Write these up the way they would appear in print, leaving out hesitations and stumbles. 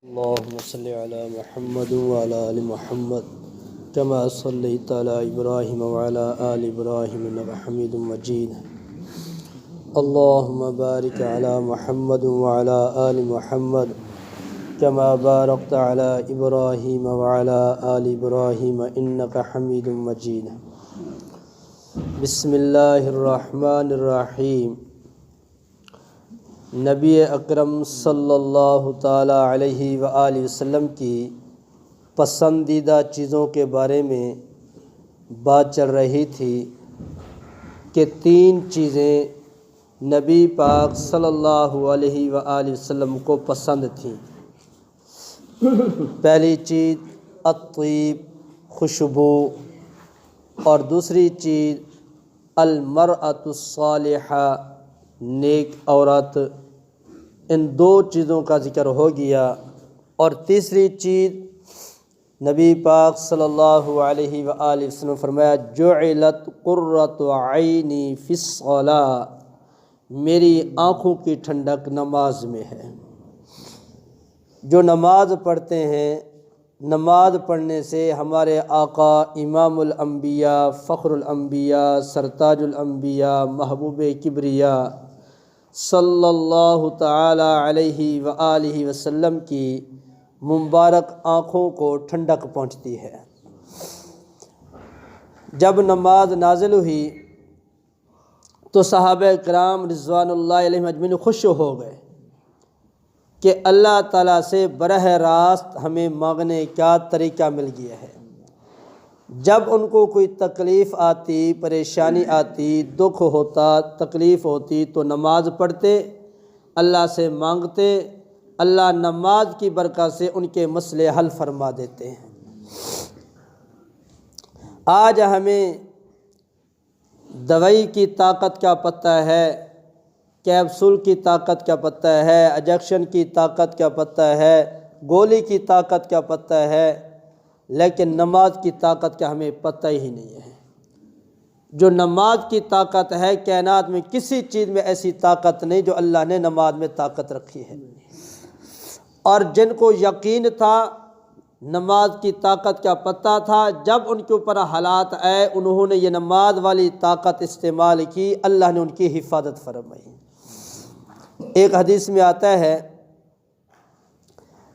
اللهم صل على محمد وعلى آل محمد كما صليت على إبراهيم وعلى آل إبراهيم إنك حميد مجيد. اللهم بارك على محمد وعلى آل محمد كما باركت على إبراهيم وعلى آل إبراهيم إنك حميد مجيد. بسم اللہ الرحمن الرحیم. نبی اکرم صلی اللہ تعالی علیہ وآلہ وسلم کی پسندیدہ چیزوں کے بارے میں بات چل رہی تھی کہ 3 چیزیں نبی پاک صلی اللہ علیہ وآلہ وسلم کو پسند تھیں. پہلی چیز الطیب، خوشبو، اور دوسری چیز المرأۃ الصالحہ، نیک عورت. ان 2 چیزوں کا ذکر ہو گیا. اور تیسری چیز نبی پاک صلی اللہ علیہ وآلہ وسلم فرمایا جعلت قرۃ عینی فی الصلاۃ، میری آنکھوں کی ٹھنڈک نماز میں ہے. جو نماز پڑھتے ہیں، نماز پڑھنے سے ہمارے آقا امام الانبیاء، فخر الانبیاء، سرتاج الانبیاء، محبوب کبریا صلی اللہ تعالی علیہ وآلہ وسلم کی مبارک آنکھوں کو ٹھنڈک پہنچتی ہے. جب نماز نازل ہوئی تو صحابہ کرام رضوان اللہ علیہم اجمعین خوش ہو گئے کہ اللہ تعالیٰ سے براہ راست ہمیں مانگنے کا طریقہ مل گیا ہے. جب ان کو کوئی تکلیف آتی، پریشانی آتی، دکھ ہوتا، تکلیف ہوتی تو نماز پڑھتے، اللہ سے مانگتے، اللہ نماز کی برکت سے ان کے مسئلے حل فرما دیتے ہیں. آج ہمیں دوائی کی طاقت کا پتہ ہے، کیپسول کی طاقت کا پتہ ہے، انجیکشن کی طاقت کا پتہ ہے، گولی کی طاقت کا پتہ ہے، لیکن نماز کی طاقت کا ہمیں پتہ ہی نہیں ہے. جو نماز کی طاقت ہے، کائنات میں کسی چیز میں ایسی طاقت نہیں جو اللہ نے نماز میں طاقت رکھی ہے. اور جن کو یقین تھا، نماز کی طاقت کا پتہ تھا، جب ان کے اوپر حالات آئے انہوں نے یہ نماز والی طاقت استعمال کی، اللہ نے ان کی حفاظت فرمائی. ایک حدیث میں آتا ہے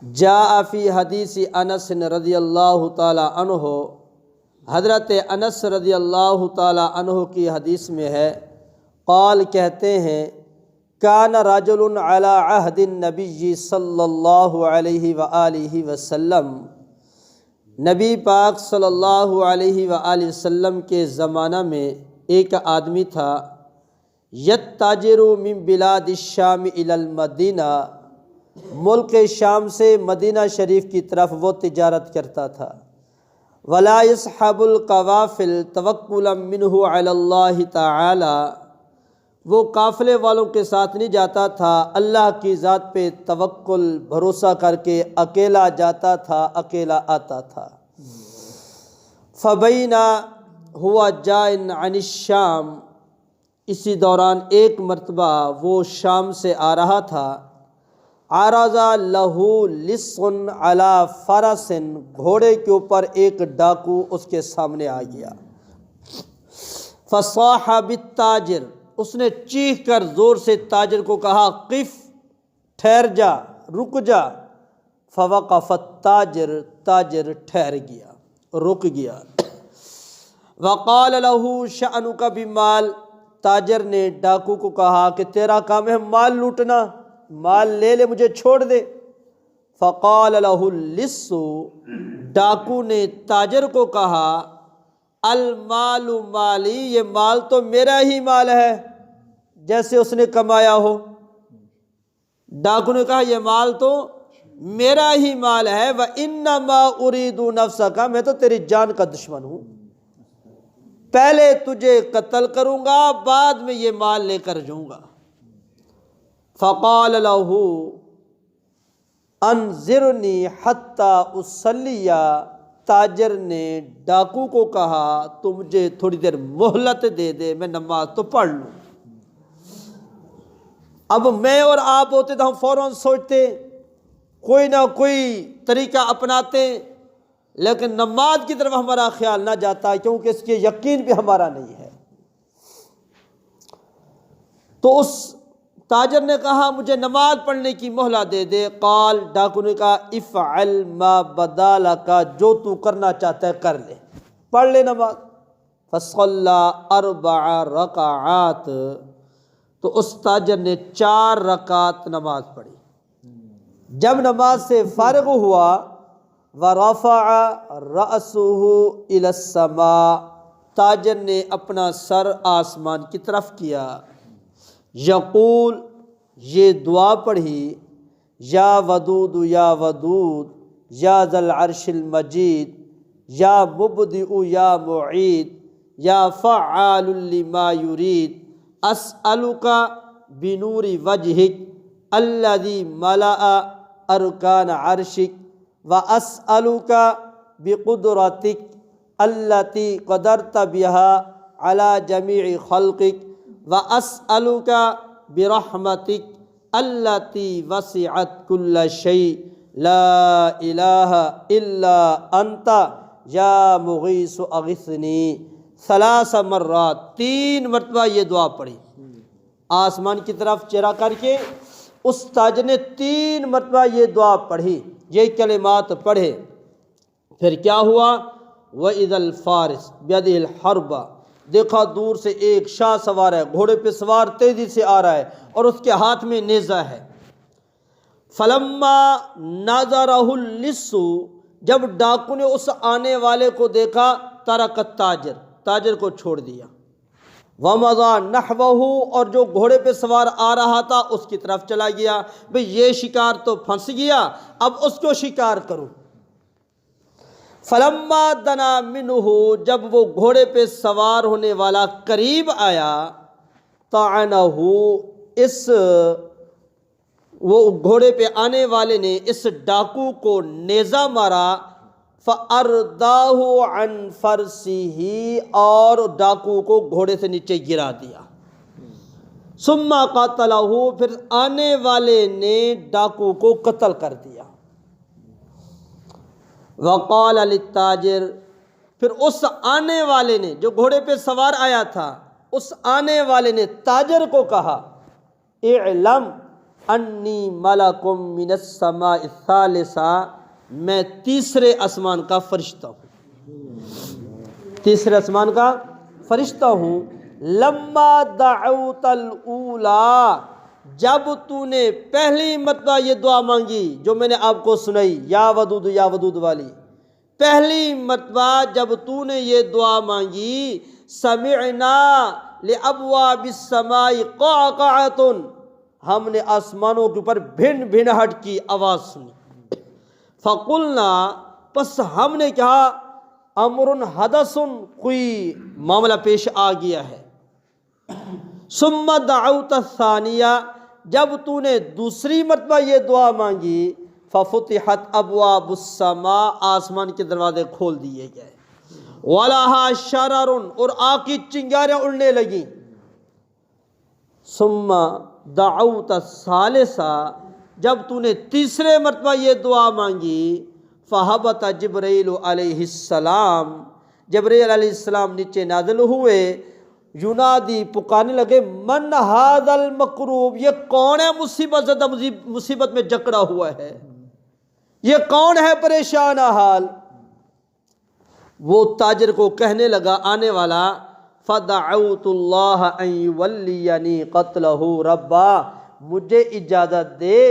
جاء فی حدیث انس رضی اللہ تعالی عنہ، حضرت انس رضی اللہ تعالی عنہ کی حدیث میں ہے، قال کہتے ہیں کان رجل علی عہد النبی صلی اللہ علیہ وآلہ وسلم، نبی پاک صلی اللہ علیہ وآلہ وسلم کے زمانہ میں ایک آدمی تھا، یتاجر من بلاد الشام الی المدینہ، ملک شام سے مدینہ شریف کی طرف وہ تجارت کرتا تھا. ولا یصحب القوافل توکلا منہ علی اللہ تعالی، وہ قافلے والوں کے ساتھ نہیں جاتا تھا، اللہ کی ذات پہ توکل بھروسہ کر کے اکیلا جاتا تھا، اکیلا آتا تھا. فبینا ہوا جائن عن الشام، اسی دوران ایک مرتبہ وہ شام سے آ رہا تھا. عرض لہ لص علی فرس، گھوڑے کے اوپر ایک ڈاکو اس کے سامنے آ گیا. فصاح بالتاجر، اس نے چیخ کر زور سے تاجر کو کہا قف، ٹھہر جا، رک جا. فوقف التاجر، تاجر ٹھہر گیا، رک گیا. وقال لہ شأنک بمال، تاجر نے ڈاکو کو کہا کہ تیرا کام ہے مال لوٹنا، مال لے لے، مجھے چھوڑ دے. فقال لہ اللص، ڈاکو نے تاجر کو کہا المال مالی، یہ مال تو میرا ہی مال ہے، جیسے اس نے کمایا ہو. ڈاکو نے کہا یہ مال تو میرا ہی مال ہے. وانما اريد نفسک، میں تو تیری جان کا دشمن ہوں، پہلے تجھے قتل کروں گا، بعد میں یہ مال لے کر جاؤں گا. فقال لہ انظرنی حتی اصلی، تاجر نے ڈاکو کو کہا تو مجھے تھوڑی دیر مہلت دے دے، میں نماز تو پڑھ لوں. اب میں اور آپ ہوتے تو ہم فوراً سوچتے کوئی نہ کوئی طریقہ اپناتے ہیں، لیکن نماز کی طرف ہمارا خیال نہ جاتا کیونکہ اس کے یقین بھی ہمارا نہیں ہے۔ تو اس تاجر نے کہا مجھے نماز پڑھنے کی مہلت دے دے۔ قال، ڈاکو نے کہا افعل ما بدا لک، جو تو کرنا چاہتا ہے کر لے، پڑھ لے نماز۔ فصلی 4 رکعات، تو اس تاجر نے 4 رکعت نماز پڑھی۔ جب نماز سے فارغ ہوا، ورفع رأسه الی السماء، تاجر نے اپنا سر آسمان کی طرف کیا، یقول، یہ دعا پڑھی، یا ودود یا ودود، یا ذا العرش المجید، یا مبدئ یا معید، یا فعال لما یرید، اسألک بنور وجہک الذی ملأ ارکان عرشک، واسألک بقدرتک التی قدرت بها علی جمیع خلقک، واسألک برحمتک التی وسعت کل شیء، لا الہ الا انت یا مغیث اغثنی۔ 3 مرات، 3 مرتبہ یہ دعا پڑھی، آسمان کی طرف چہرہ کر کے اس تاجر نے 3 مرتبہ یہ دعا پڑھی، یہ کلمات پڑھے۔ پھر کیا ہوا؟ وَإِذَا الْفَارِسُ بِيَدِهِ الْحَرْبَ، دیکھا دور سے ایک شاہ سوار ہے، گھوڑے پہ سوار تیزی سے آ رہا ہے اور اس کے ہاتھ میں نیزہ ہے۔ فَلَمَّا نَظَرَهُ اللِّصُّ، جب ڈاکو نے اس آنے والے کو دیکھا، ترک التاجر، تاجر کو چھوڑ دیا۔ وَمَضَى نَحْوَهُ، اور جو گھوڑے پہ سوار آ رہا تھا اس کی طرف چلا گیا، بھئی یہ شکار تو پھنس گیا، اب اس کو شکار کروں۔ فَلَمَّا دَنَا مِنْهُ، جب وہ گھوڑے پہ سوار ہونے والا قریب آیا، طعنه، وہ گھوڑے پہ آنے والے نے اس ڈاکو کو نیزہ مارا، فَأَرْدَاهُ عَنْ فَرْسِهِ، اور ڈاکو کو گھوڑے سے نیچے گرا دیا۔ ثم قَتَلَهُ، پھر آنے والے نے ڈاکو کو قتل کر دیا۔ وقال للتاجر، پھر اس آنے والے نے، جو گھوڑے پہ سوار آیا تھا، اس آنے والے نے تاجر کو کہا، اعلم انی ملک من السماء الثالثہ، میں 3 آسمان کا فرشتہ ہوں، 3 آسمان کا فرشتہ ہوں۔ لما دعوت الاولی، جب تو نے پہلی مرتبہ یہ دعا مانگی جو میں نے آپ کو سنائی، یا ودود یا ودود والی، پہلی مرتبہ جب تو نے یہ دعا مانگی، سمعنا لابواب السماء قعقعۃ، ہم نے آسمانوں کے اوپر بھن بھناہٹ کی آواز سنی۔ فقلنا، پس ہم نے کہا، امر حدث، کوئی معاملہ پیش آ گیا ہے۔ ثم دعوت الثانیہ، جب تو نے دوسری مرتبہ یہ دعا مانگی، ففتحت ابواب السماء، آسمان کے دروازے کھول دیے گئے، ولہا شرر، اور آگ کی چنگاریاں اڑنے لگیں۔ ثم دعوت الثالثہ، جب تو نے تیسرے مرتبہ یہ دعا مانگی، فہبط جبرائیل علیہ السلام، جبرائیل علیہ السلام نیچے نازل ہوئے، ینادی، پکارنے لگے، من ھذا المکروب، یہ کون ہے مصیبت زدہ، مصیبت میں جکڑا ہوا ہے، یہ کون ہے پریشان حال؟ وہ تاجر کو کہنے لگا آنے والا، فدعوت اللہ ان یولینی قتلہ ربا، مجھے اجازت دے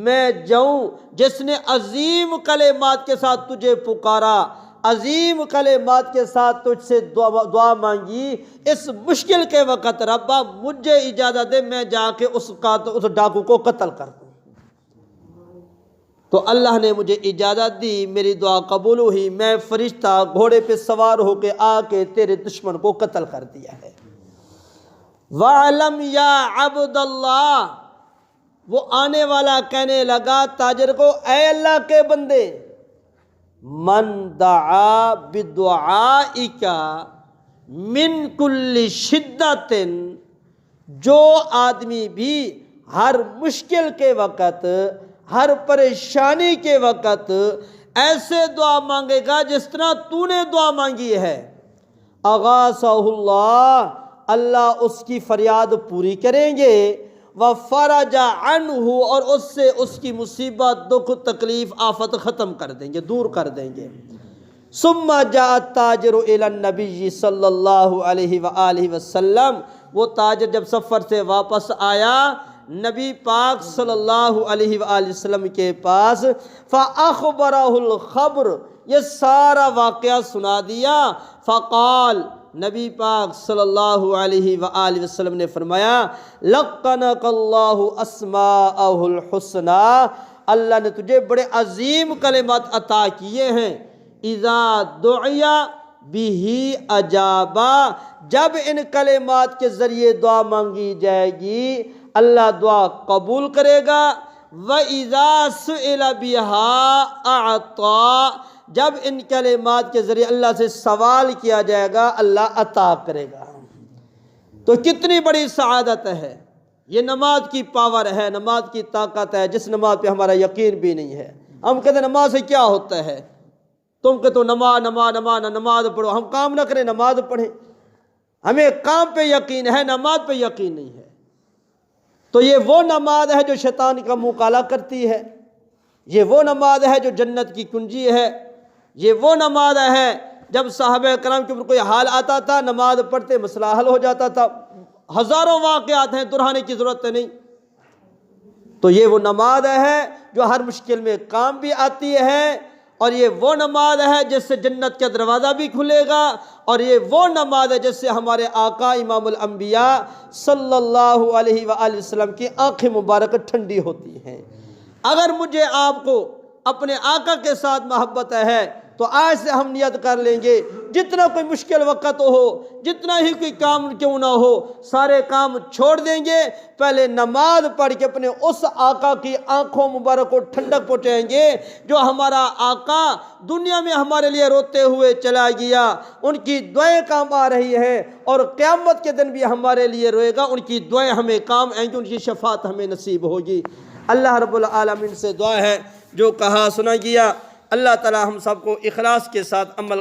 میں جاؤں جس نے عظیم کلمات کے ساتھ تجھے پکارا، عظیم کلمات کے ساتھ تجھ سے دعا مانگی، اس مشکل کے وقت ربا مجھے اجازت دے میں جا کے اس ڈاکو کو قتل کر دوں۔ تو اللہ نے مجھے اجازت دی، میری دعا قبول ہوئی، میں فرشتہ گھوڑے پہ سوار ہو کے آ کے تیرے دشمن کو قتل کر دیا ہے۔ وَعْلَمْ يَا عَبْدَ اللَّهِ، وہ آنے والا کہنے لگا تاجر کو، اے اللہ کے بندے، من دعا بدعائک من کل شدت، جو آدمی بھی ہر مشکل کے وقت، ہر پریشانی کے وقت ایسے دعا مانگے گا جس طرح تو نے دعا مانگی ہے، اغاثہ اللہ، اللہ اس کی فریاد پوری کریں گے، وفرج عنہ، اور اس سے اس کی مصیبت، دکھ، تکلیف، آفت ختم کر دیں گے، دور کر دیں گے۔ ثم جاء التاجر الى النبی صلی اللہ علیہ وآلہ وسلم، وہ تاجر جب سفر سے واپس آیا نبی پاک صلی اللہ علیہ وآلہ وسلم کے پاس، فَأَخْبَرَهُ الْخَبْرُ، یہ سارا واقعہ سنا دیا۔ فقال، نبی پاک صلی اللہ علیہ وآلہ وسلم نے فرمایا، لَقَّنَكَ اللَّهُ أَسْمَاءَهُ الْحُسْنَى، اللہ نے تجھے بڑے عظیم کلمات عطا کیے ہیں، اِذَا دُعِيَ بِهِ أَجَابَ، جب ان کلمات کے ذریعے دعا مانگی جائے گی اللہ دعا قبول کرے گا، وَإِذَا سُئِلَ بِهَا أَعْطَى، جب ان کلمات کے ذریعے اللہ سے سوال کیا جائے گا اللہ عطا کرے گا۔ تو کتنی بڑی سعادت ہے، یہ نماز کی پاور ہے، نماز کی طاقت ہے، جس نماز پہ ہمارا یقین بھی نہیں ہے۔ ہم کہتے ہیں نماز سے کیا ہوتا ہے، تم کہ تو نماز پڑھو، ہم کام نہ کریں نماز پڑھیں، ہمیں کام پہ یقین ہے، نماز پہ یقین نہیں ہے۔ تو یہ وہ نماز ہے جو شیطان کا منہ کالا کرتی ہے، یہ وہ نماز ہے جو جنت کی کنجی ہے، یہ وہ نماز ہے جب صحابہ کرام کے اوپر کوئی حال آتا تھا نماز پڑھتے مسئلہ حل ہو جاتا تھا۔ ہزاروں واقعات ہیں، دہرانے کی ضرورت نہیں۔ تو یہ وہ نماز ہے جو ہر مشکل میں کام بھی آتی ہے، اور یہ وہ نماز ہے جس سے جنت کا دروازہ بھی کھلے گا، اور یہ وہ نماز ہے جس سے ہمارے آقا امام الانبیاء صلی اللہ علیہ وآلہ وسلم کی آنکھیں مبارک ٹھنڈی ہوتی ہیں۔ اگر مجھے آپ کو اپنے آقا کے ساتھ محبت ہے تو آج سے ہم نیت کر لیں گے، جتنا کوئی مشکل وقت ہو، جتنا ہی کوئی کام کیوں نہ ہو، سارے کام چھوڑ دیں گے، پہلے نماز پڑھ کے اپنے اس آقا کی آنکھوں مبارک کو ٹھنڈک پہنچائیں گے جو ہمارا آقا دنیا میں ہمارے لیے روتے ہوئے چلا گیا، ان کی دعائیں کام آ رہی ہیں، اور قیامت کے دن بھی ہمارے لیے روئے گا، ان کی دعائیں ہمیں کام آئیں گی، ان کی شفاعت ہمیں نصیب ہوگی۔ اللہ رب العالمین سے دعا ہے جو کہا سنا گیا، اللہ تعالی ہم سب کو اخلاص کے ساتھ عمل